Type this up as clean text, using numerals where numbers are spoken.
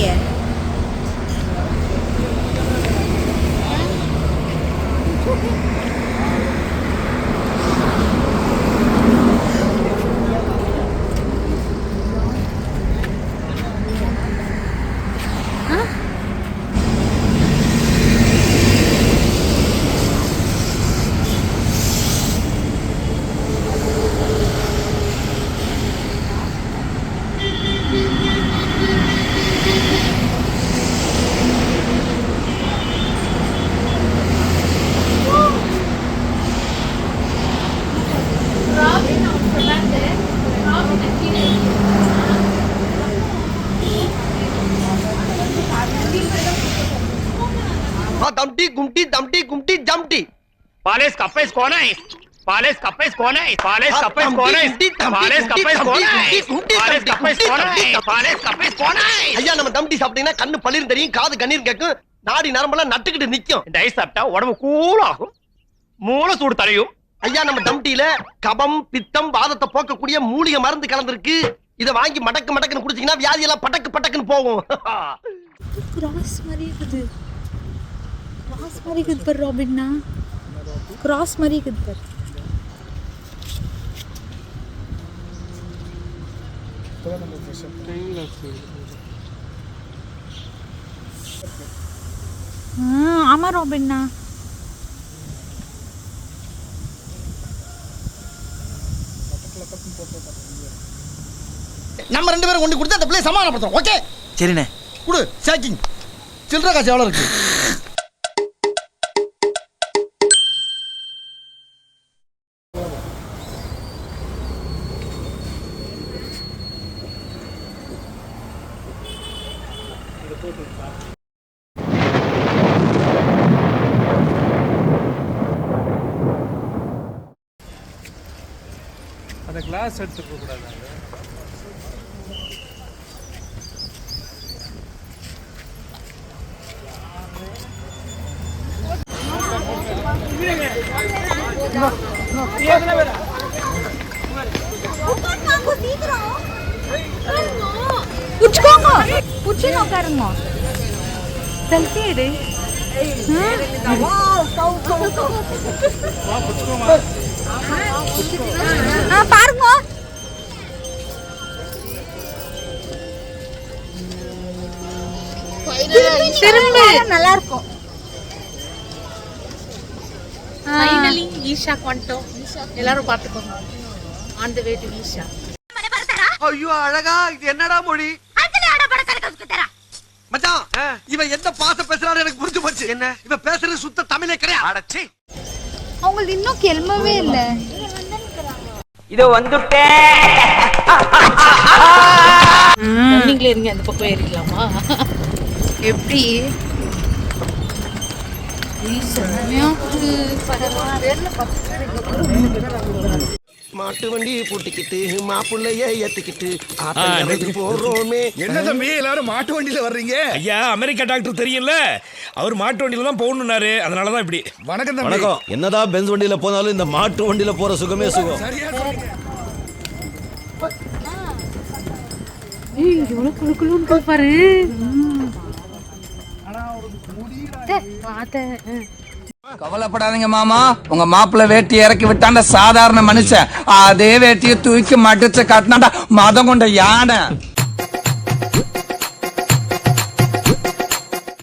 தெரியலையே. दमटी गुमटी दमटी गुमटी जमटी पालेस कप्पेस कौन है? पालेस कप्पेस कौन है? पालेस कप्पेस कौन है? पालेस कप्पेस कौन है? पालेस कप्पेस कौन है? पालेस कप्पेस कौन है? ஐயா நம்ம தம்டி சாப்பிட்டீங்கன்னா கண்ணு பளிர் தெரியும், காது கண்ணீர் கேட்கும், நாடி நரம்பெல்லாம் நட்டுக்கிட்டு நிக்கும். இந்த ஐஸ் சாப்பிட்டா உடம்பு கூல் ஆகும், மூளை சூடு தரையும். ஐயா நம்ம தம்டியில கபம் பித்தம் வாதத்தை போக்கக்கூடிய மூலிகை மருந்து கலந்துருக்கு. இத வாங்கி மடக்கு மடக்குன்னு குடிச்சீங்கன்னா வியாதி எல்லாம் பட்டக்கு பட்டக்குன்னு போகும். கிராஸ் மாதிரி இருக்குது. கிராஸ் மாதிரி இருக்குது பாரு ராபின்னா. கிராஸ் மாதிரி இருக்குது பாரு. ஆமா ராபின்னா. நம்ம ரெண்டு பேரும் கொண்டு கொடுத்து அந்த பிள்ளை சமாதானப்படுத்துறோம். ஓகே சரிண்ணே. குடு சேக்கிங். சில்லற காசு எவ்வளவு இருக்கு? அந்த கிளாஸ் எடுத்துக்க கூடாது. புடிச்சுன்னு உட்காருங்க. செல்ஃபி எடு. பாருங்க. திரும்ப நல்லா இருக்கும். ஃபைனலி ஈஷா வந்துட்டோம். எல்லாரும் பாத்துக்கோங்க. On the way to Isha. ஐயோ அழகா, இது என்னடா மொழி? மச்சான் இவன் எந்த பாச பேசுறான்னு எனக்கு புரிஞ்சு போச்சு. என்ன இவன் பேசுறது சுத்த தமிழே கிடையாது. அடச்சி அவங்களுக்கு இன்னும் கெல்மவே இல்ல. இதோ வந்துட்டேன். நீங்களே இருங்க, அந்த பக்கம் ஏறிக்கலாமா? எப்படி மாட்டு வண்டி பூட்டிக்கிட்டு மாப்பிள்ளைய ஏத்துக்கிட்டு போறோமே. என்ன தம்பி எல்லாரும் மாட்டு வண்டியில வர்றீங்க? ஐயா அமெரிக்கா டாக்டர் தெரியும்ல, அவர் மாட்டு வண்டியில தான் போகணும்னாரு, அதனாலதான் இப்படி. வணக்கம் தம்பி. வணக்கம். என்னதான் பென்ஸ் வண்டியில போனாலும் இந்த மாட்டு வண்டியில போற சுகமே சுகம். சரியா சொன்னீங்க. எவ்வளவு குழு குழுன்னு பாரு. கவலைப்படாதீங்க மாமா, உங்க மாப்பிள்ள வேட்டி இறக்கி விட்டாண்ட சாதாரண மனுஷன், அதே வேட்டியை தூக்கி மடிச்சு காட்டினாண்டா மதம் கொண்ட யானை.